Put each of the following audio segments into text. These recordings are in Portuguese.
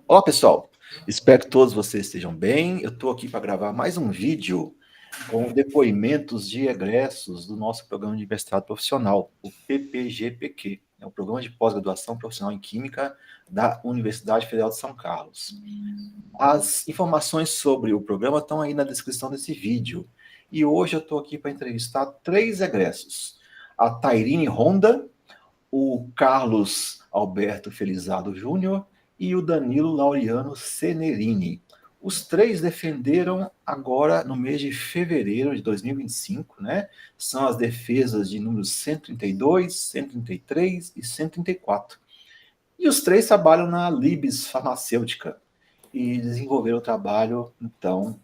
Olá, pessoal. Espero que todos vocês estejam bem. Eu estou aqui para gravar mais um vídeo com depoimentos de egressos do nosso programa de mestrado profissional, o PPG-PQ, é o Programa de Pós-Graduação Profissional em Química da Universidade Federal de São Carlos. As informações sobre o programa estão aí na descrição desse vídeo. E hoje eu estou aqui para entrevistar 3 egressos. A Tairine Honda, o Carlos Alberto Felizardo Júnior e o Danilo Laureano Cenerini. Os 3 defenderam agora no mês de fevereiro de 2025, né? São as defesas de números 132, 133 e 134. E os 3 trabalham na Libes Farmacêutica e desenvolveram o trabalho, então,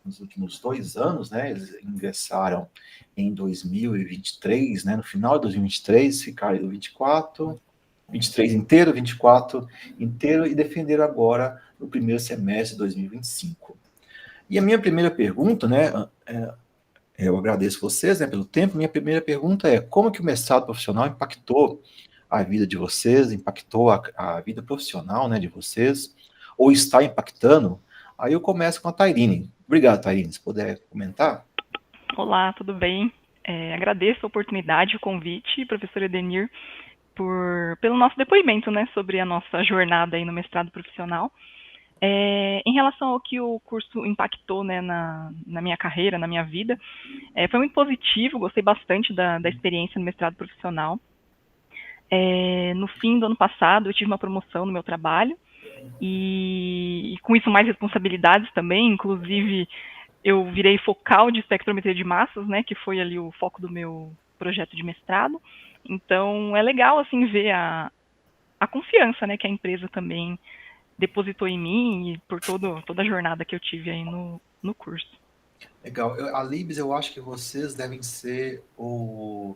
nos últimos 2 anos, né? Eles ingressaram em 2023, né? No final de 2023, ficaram em 23 inteiro, 24 inteiro, e defenderam agora no primeiro semestre de 2025. E a minha primeira pergunta, né? Eu agradeço vocês, né, pelo tempo. Minha primeira pergunta é: como que o mestrado profissional impactou a vida de vocês, impactou a vida profissional, né, de vocês, ou está impactando? Aí eu começo com a Tairine. Obrigado, Tairine, se puder comentar. Olá, tudo bem? Agradeço a oportunidade, o convite, professor Edenir, pelo nosso depoimento, né, sobre a nossa jornada aí no mestrado profissional. Em relação ao que o curso impactou, né, na minha carreira, na minha vida, foi muito positivo, gostei bastante da experiência no mestrado profissional. No fim do ano passado, eu tive uma promoção no meu trabalho e com isso mais responsabilidades também, inclusive eu virei focal de espectrometria de massas, né, que foi ali o foco do meu projeto de mestrado. Então, é legal, assim, ver a confiança, né, que a empresa também depositou em mim e por toda a jornada que eu tive aí no curso. Legal. A Libes, eu acho que vocês devem ser o...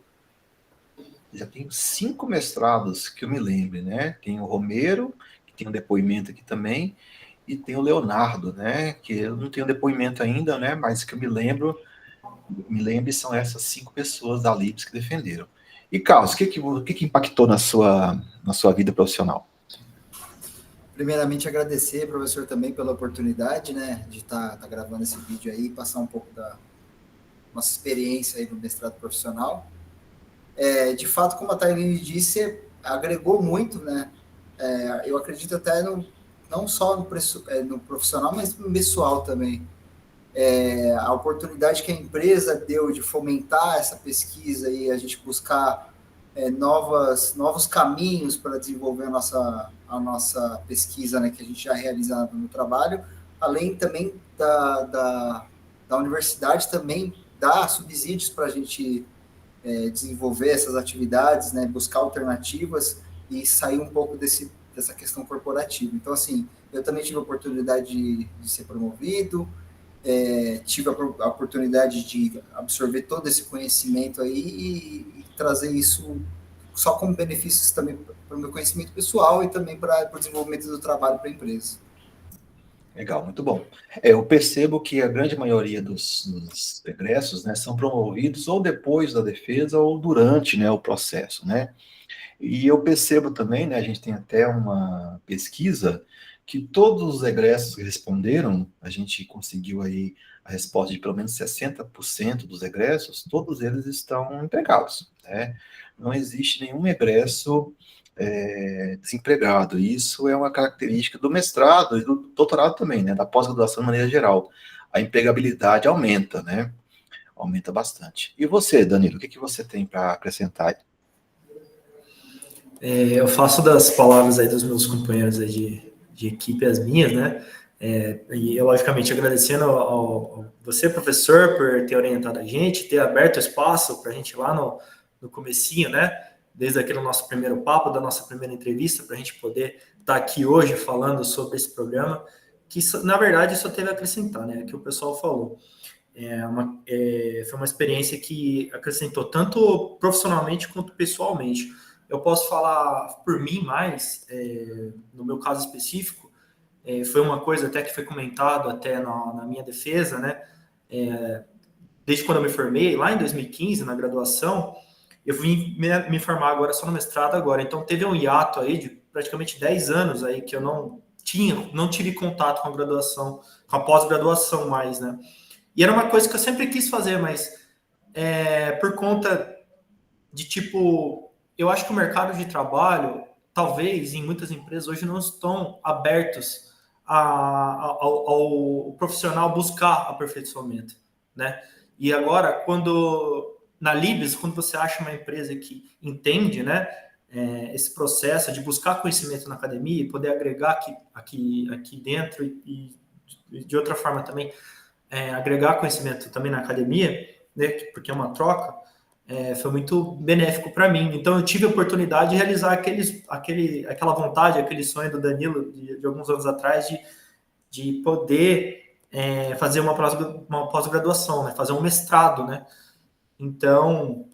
Já tem 5 mestrados que eu me lembre, né? Tem o Romero, que tem um depoimento aqui também, e tem o Leonardo, né? Que eu não tenho depoimento ainda, né? Mas que eu me lembre são essas 5 pessoas da Libes que defenderam. E Carlos, o que impactou na sua vida profissional? Primeiramente, agradecer, professor, também pela oportunidade, né, de estar gravando esse vídeo aí, passar um pouco da nossa experiência aí no mestrado profissional. De fato, como a Tairine disse, agregou muito, né? Eu acredito até não só no profissional, mas no pessoal também. A oportunidade que a empresa deu de fomentar essa pesquisa e a gente buscar novos caminhos para desenvolver a nossa pesquisa, né, que a gente já realizava no trabalho, além também da universidade também dar subsídios para a gente desenvolver essas atividades, né, buscar alternativas e sair um pouco dessa questão corporativa. Então, assim, eu também tive a oportunidade de ser promovido, tive a oportunidade de absorver todo esse conhecimento aí e trazer isso só como benefícios também para o meu conhecimento pessoal e também para o desenvolvimento do trabalho para a empresa. Legal, muito bom. Eu percebo que a grande maioria dos egressos, né, são promovidos ou depois da defesa ou durante, né, o processo, né? E eu percebo também, né, a gente tem até uma pesquisa que todos os egressos que responderam, a gente conseguiu aí a resposta de pelo menos 60% dos egressos, todos eles estão empregados, né? Não existe nenhum egresso desempregado. Isso é uma característica do mestrado e do doutorado também, né? Da pós-graduação de maneira geral. A empregabilidade aumenta, né? Aumenta bastante. E você, Danilo, o que você tem para acrescentar? Eu faço das palavras aí dos meus companheiros aí de equipe as minhas, né? E eu, logicamente, agradecendo ao você, professor, por ter orientado a gente, ter aberto espaço para a gente ir lá no comecinho, né? Desde aquele nosso primeiro papo, da nossa primeira entrevista, para a gente poder estar aqui hoje falando sobre esse programa, que, na verdade, só teve a acrescentar, né? Que o pessoal falou. Foi uma experiência que acrescentou tanto profissionalmente quanto pessoalmente. Eu posso falar por mim mais, no meu caso específico, foi uma coisa até que foi comentado até na minha defesa, né? Desde quando eu me formei, lá em 2015, na graduação, eu vim me formar agora só no mestrado agora. Então, teve um hiato aí de praticamente 10 anos aí que eu não tive contato com a graduação, com a pós-graduação mais, né? E era uma coisa que eu sempre quis fazer, mas por conta de, tipo, eu acho que o mercado de trabalho, talvez, em muitas empresas hoje não estão abertos ao profissional buscar aperfeiçoamento, né? E agora, na Libs, quando você acha uma empresa que entende, né, esse processo de buscar conhecimento na academia e poder agregar aqui dentro e de outra forma também agregar conhecimento também na academia, né, porque é uma troca, foi muito benéfico para mim. Então, eu tive a oportunidade de realizar aquela vontade, aquele sonho do Danilo de alguns anos atrás de poder fazer uma pós-graduação, né, fazer um mestrado, né? Então,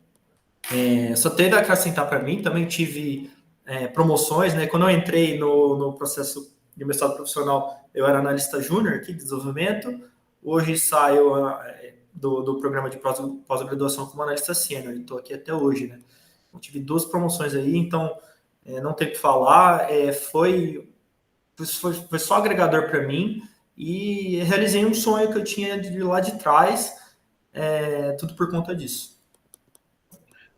só teve a acrescentar para mim. Também tive promoções, né? Quando eu entrei no processo de mestrado profissional, eu era analista júnior aqui de desenvolvimento. Hoje saio do programa de pós-graduação como analista sênior. Estou aqui até hoje, né? Eu tive 2 promoções aí, então não tem o que falar. Foi só agregador para mim e realizei um sonho que eu tinha de lá de trás, tudo por conta disso.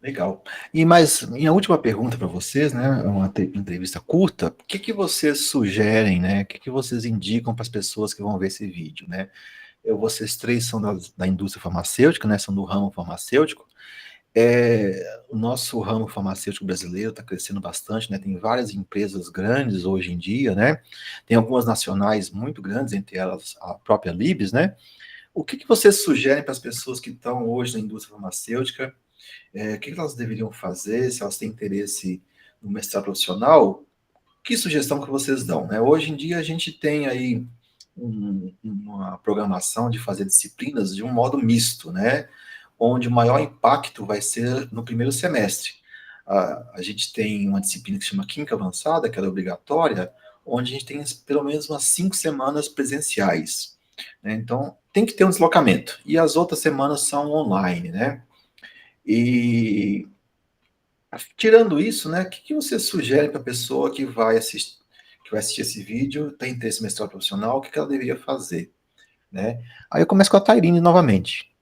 Legal. E mais, minha última pergunta para vocês, né? Uma entrevista curta. O que vocês sugerem, né? O que vocês indicam para as pessoas que vão ver esse vídeo, né? Vocês 3 são da indústria farmacêutica, né? São do ramo farmacêutico. O nosso ramo farmacêutico brasileiro está crescendo bastante, né? Tem várias empresas grandes hoje em dia, né? Tem algumas nacionais muito grandes, entre elas a própria Libs, né? O que vocês sugerem para as pessoas que estão hoje na indústria farmacêutica? O que elas deveriam fazer, se elas têm interesse no mestrado profissional? Que sugestão que vocês dão, né? Hoje em dia a gente tem aí uma programação de fazer disciplinas de um modo misto, né? Onde o maior impacto vai ser no primeiro semestre. A gente tem uma disciplina que se chama Química Avançada, que ela é obrigatória, onde a gente tem pelo menos umas 5 semanas presenciais, né? Então, tem que ter um deslocamento. E as outras semanas são online, né? E tirando isso, né, o que você sugere para a pessoa que vai assistir esse vídeo, tem interesse em mestrado profissional, o que ela deveria fazer, né? Aí eu começo com a Tairine novamente.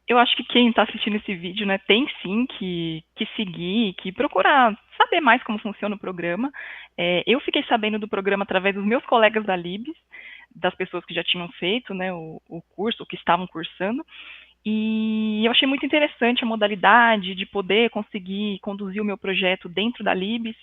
Eu acho que quem está assistindo esse vídeo, né, tem sim que seguir, que procurar saber mais como funciona o programa. Eu fiquei sabendo do programa através dos meus colegas da Libs, das pessoas que já tinham feito, né, o curso, que estavam cursando. E eu achei muito interessante a modalidade de poder conseguir conduzir o meu projeto dentro da Libs.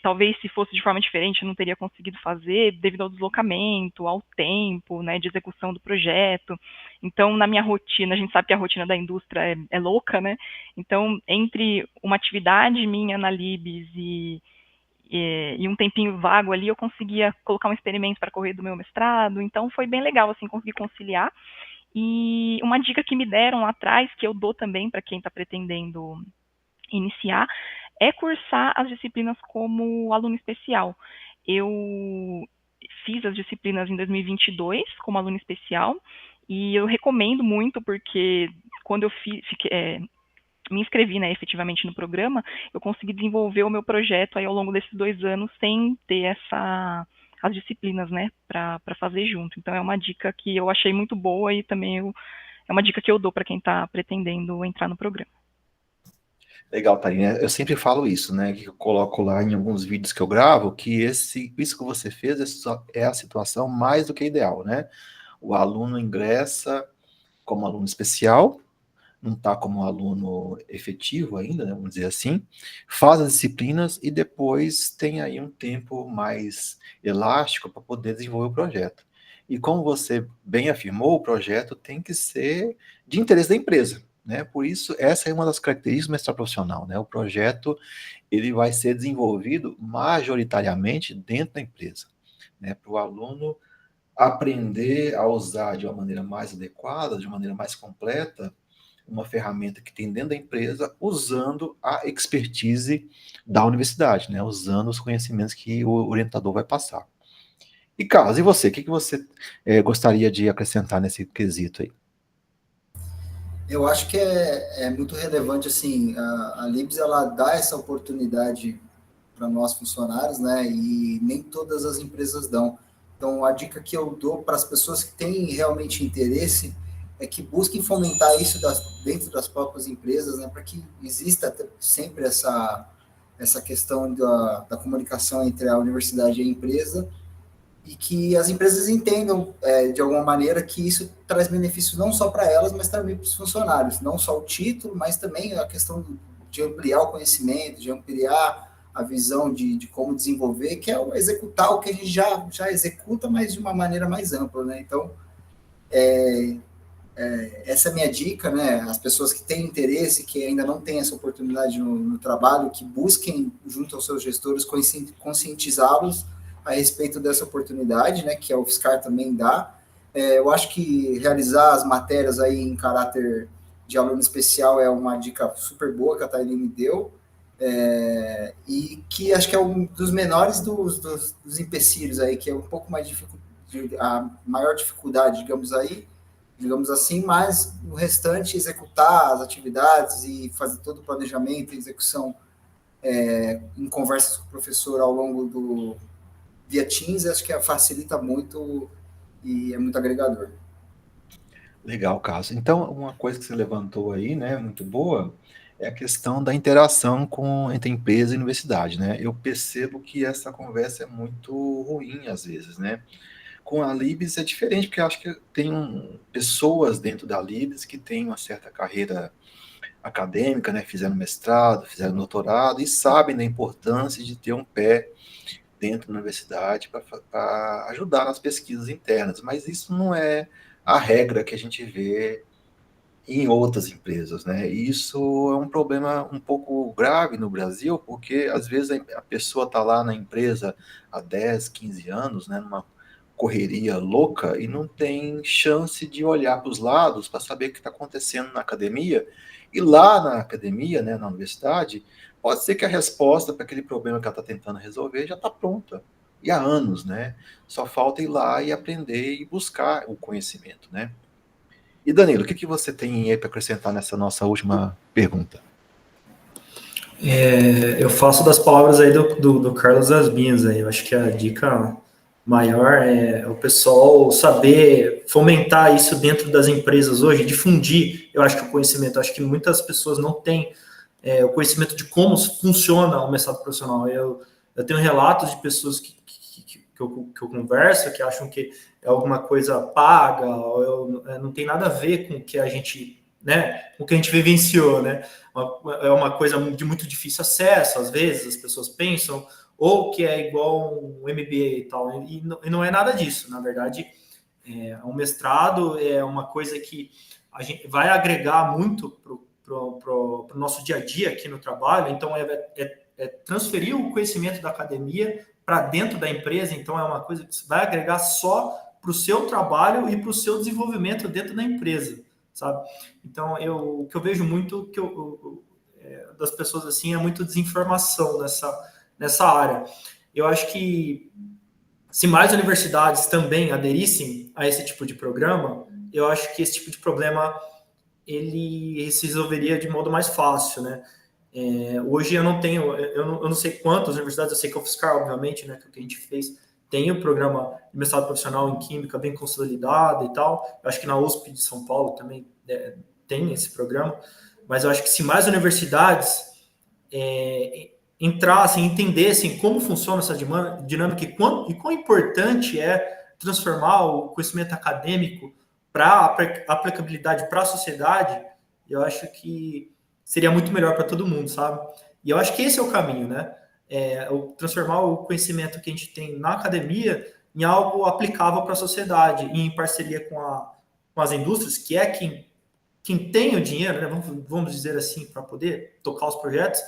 Talvez se fosse de forma diferente eu não teria conseguido fazer devido ao deslocamento, ao tempo, né, de execução do projeto. Então, na minha rotina, a gente sabe que a rotina da indústria é louca, né? Então, entre uma atividade minha na Libs e um tempinho vago ali, eu conseguia colocar um experimento para correr do meu mestrado. Então, foi bem legal, assim, conseguir conciliar. E uma dica que me deram lá atrás, que eu dou também para quem está pretendendo iniciar, é cursar as disciplinas como aluno especial. Eu fiz as disciplinas em 2022 como aluno especial e eu recomendo muito porque quando eu me inscrevi, né, efetivamente no programa, eu consegui desenvolver o meu projeto aí ao longo desses 2 anos sem ter as disciplinas, né, para fazer junto. Então, é uma dica que eu achei muito boa e também é uma dica que eu dou para quem está pretendendo entrar no programa. Legal, Tairine. Eu sempre falo isso, né, que eu coloco lá em alguns vídeos que eu gravo, que isso que você fez é a situação mais do que ideal, né? O aluno ingressa como aluno especial, não está como aluno efetivo ainda, né, vamos dizer assim, faz as disciplinas e depois tem aí um tempo mais elástico para poder desenvolver o projeto. E como você bem afirmou, o projeto tem que ser de interesse da empresa, né? Por isso, essa é uma das características do mestrado profissional, né? O projeto ele vai ser desenvolvido majoritariamente dentro da empresa, né? Para o aluno aprender a usar de uma maneira mais adequada, de uma maneira mais completa, uma ferramenta que tem dentro da empresa, usando a expertise da universidade, né? Usando os conhecimentos que o orientador vai passar. E Carlos, e você? O que você gostaria de acrescentar nesse quesito aí? Eu acho que é muito relevante, assim, a Libs, ela dá essa oportunidade nós funcionários, né? E nem todas as empresas dão. Então, a dica que eu dou para as pessoas que têm realmente interesse é que busquem fomentar isso dentro das próprias empresas, né? Para que exista sempre essa questão da comunicação entre a universidade e a empresa, e que as empresas entendam, de alguma maneira, que isso traz benefícios não só para elas, mas também para os funcionários. Não só o título, mas também a questão de ampliar o conhecimento, de ampliar a visão de como desenvolver, que é executar o que a gente já executa, mas de uma maneira mais ampla, né? Então, essa é a minha dica, né? As pessoas que têm interesse, que ainda não têm essa oportunidade no trabalho, que busquem, junto aos seus gestores, conscientizá-los a respeito dessa oportunidade, né, que a UFSCar também dá. Eu acho que realizar as matérias aí em caráter de aluno especial é uma dica super boa que a Thaili me deu, e que acho que é um dos menores dos empecilhos aí, que é um pouco mais a maior dificuldade, digamos assim, mas o restante, executar as atividades e fazer todo o planejamento e execução em conversas com o professor ao longo via Teams, acho que facilita muito e é muito agregador. Legal, Carlos. Então, uma coisa que você levantou aí, né, muito boa, é a questão da interação entre empresa e universidade, né? Eu percebo que essa conversa é muito ruim às vezes, né? Com a Libs é diferente, porque eu acho que tem pessoas dentro da Libs que têm uma certa carreira acadêmica, né? Fizeram mestrado, fizeram doutorado e sabem da importância de ter um pé dentro da universidade para ajudar nas pesquisas internas, mas isso não é a regra que a gente vê em outras empresas, né? E isso é um problema um pouco grave no Brasil, porque às vezes a pessoa está lá na empresa há 10, 15 anos, né, numa correria louca e não tem chance de olhar para os lados para saber o que está acontecendo na academia. E lá na academia, né, na universidade, pode ser que a resposta para aquele problema que ela está tentando resolver já está pronta. E há anos, né? Só falta ir lá e aprender e buscar o conhecimento, né? E Danilo, o que você tem aí para acrescentar nessa nossa última pergunta? Eu faço das palavras aí do Carlos as minhas aí. Eu acho que a dica maior é o pessoal saber fomentar isso dentro das empresas hoje, difundir, eu acho que o conhecimento. Eu acho que muitas pessoas não têm o conhecimento de como funciona o mestrado profissional. Eu tenho relatos de pessoas que eu converso, que acham que é alguma coisa paga, ou não tem nada a ver com o que a gente, né, com o que a gente vivenciou, né? É uma coisa de muito difícil acesso, às vezes as pessoas pensam, ou que é igual um MBA e tal, e não é nada disso. Na verdade, um mestrado é uma coisa que a gente vai agregar muito pro nosso dia a dia aqui no trabalho. Então, é transferir o conhecimento da academia para dentro da empresa. Então, é uma coisa que você vai agregar só para o seu trabalho e para o seu desenvolvimento dentro da empresa, sabe? Então, o que eu vejo muito das pessoas assim é muito desinformação nessa área. Eu acho que se mais universidades também aderissem a esse tipo de programa, eu acho que esse tipo de problema ele se resolveria de modo mais fácil, né? Hoje eu não sei quantas universidades, eu sei que a UFSCar, obviamente, né, que é o que a gente fez, tem o programa de mestrado profissional em Química bem consolidado e tal. Eu acho que na USP de São Paulo também tem esse programa, mas eu acho que se mais universidades entrassem, entendessem como funciona essa dinâmica e quão importante é transformar o conhecimento acadêmico para aplicabilidade para a sociedade, eu acho que seria muito melhor para todo mundo, sabe? E eu acho que esse é o caminho, né? Transformar o conhecimento que a gente tem na academia em algo aplicável para a sociedade, e em parceria com as indústrias, que é quem tem o dinheiro, né? Vamos dizer assim, para poder tocar os projetos,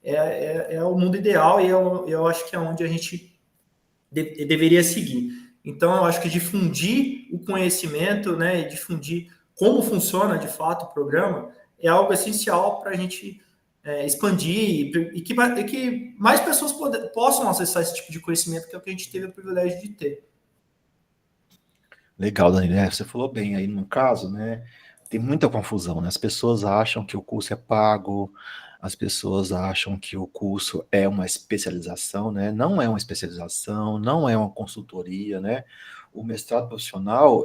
é o mundo ideal, e eu acho que é onde a gente deveria seguir. Então, eu acho que difundir o conhecimento, né, e difundir como funciona de fato o programa é algo essencial para a gente expandir e que mais pessoas possam acessar esse tipo de conhecimento, que é o que a gente teve o privilégio de ter. Legal, Danilo. Você falou bem aí no caso, né? Tem muita confusão, né? As pessoas acham que o curso é pago, As pessoas acham que o curso é uma especialização, né? Não é uma especialização, não é uma consultoria, né? O mestrado profissional,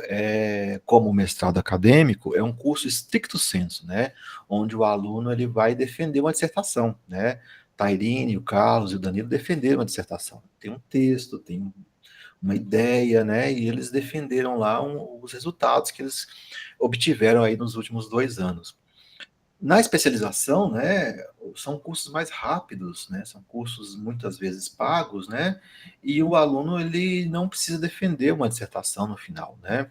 como o mestrado acadêmico, é um curso stricto sensu, né? Onde o aluno ele vai defender uma dissertação, né? Tairine, o Carlos e o Danilo defenderam uma dissertação. Tem um texto, tem uma ideia, né? E eles defenderam lá os resultados que eles obtiveram aí nos últimos 2 anos. Na especialização, né, são cursos mais rápidos, né, são cursos muitas vezes pagos, né, e o aluno ele não precisa defender uma dissertação no final, né.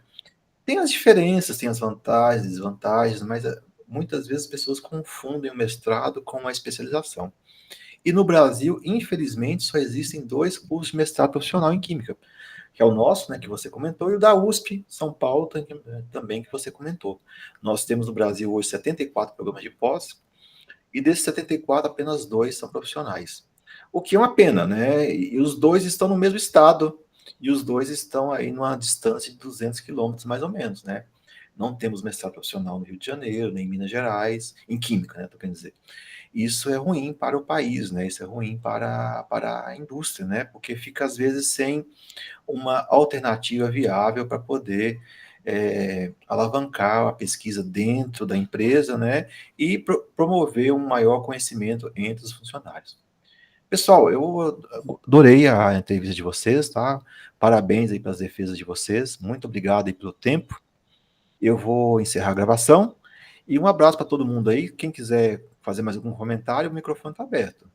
Tem as diferenças, tem as vantagens, desvantagens, mas muitas vezes as pessoas confundem o mestrado com a especialização. E no Brasil, infelizmente, só existem 2 cursos de mestrado profissional em Química, que é o nosso, né, que você comentou, e o da USP, São Paulo, também, que você comentou. Nós temos no Brasil hoje 74 programas de pós, e desses 74, apenas 2 são profissionais. O que é uma pena, né? E os 2 estão no mesmo estado, e os 2 estão aí numa distância de 200 quilômetros, mais ou menos, né? Não temos mestrado profissional no Rio de Janeiro, nem em Minas Gerais, em Química, né, tô querendo dizer. Isso é ruim para o país, né? Isso é ruim para a indústria, né? Porque fica, às vezes, sem uma alternativa viável para poder alavancar a pesquisa dentro da empresa, né? E promover um maior conhecimento entre os funcionários. Pessoal, eu adorei a entrevista de vocês, tá? Parabéns aí pelas defesas de vocês. Muito obrigado aí pelo tempo. Eu vou encerrar a gravação. E um abraço para todo mundo aí. Quem quiser fazer mais algum comentário, o microfone está aberto.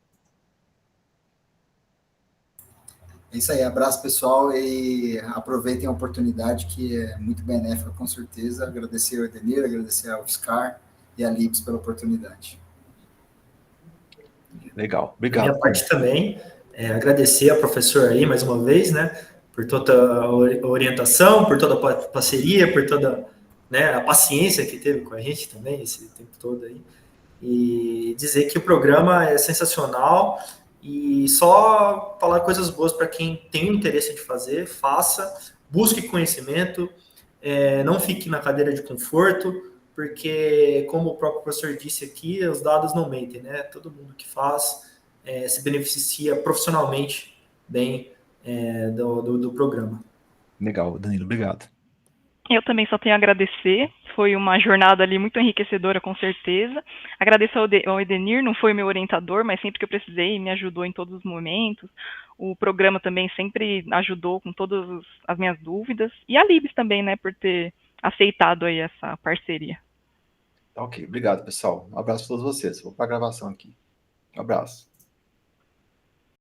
É isso aí, abraço pessoal e aproveitem a oportunidade que é muito benéfica, com certeza. Agradecer ao Edenir, agradecer ao Oscar e a Lips pela oportunidade. Legal, obrigado. Da minha parte também, agradecer ao professor aí mais uma vez, né, por toda a orientação, por toda a parceria, por toda, né, a paciência que teve com a gente também esse tempo todo aí. E dizer que o programa é sensacional e só falar coisas boas para quem tem o interesse de fazer, faça, busque conhecimento, não fique na cadeira de conforto, porque, como o próprio professor disse aqui, os dados não mentem, né? Todo mundo que faz se beneficia profissionalmente bem do programa. Legal, Danilo, obrigado. Eu também só tenho a agradecer, foi uma jornada ali muito enriquecedora, com certeza. Agradeço ao Edenir, não foi meu orientador, mas sempre que eu precisei, me ajudou em todos os momentos. O programa também sempre ajudou com todas as minhas dúvidas. E a Libs também, né, por ter aceitado aí essa parceria. Ok, obrigado, pessoal. Um abraço a todos vocês. Vou para a gravação aqui. Um abraço.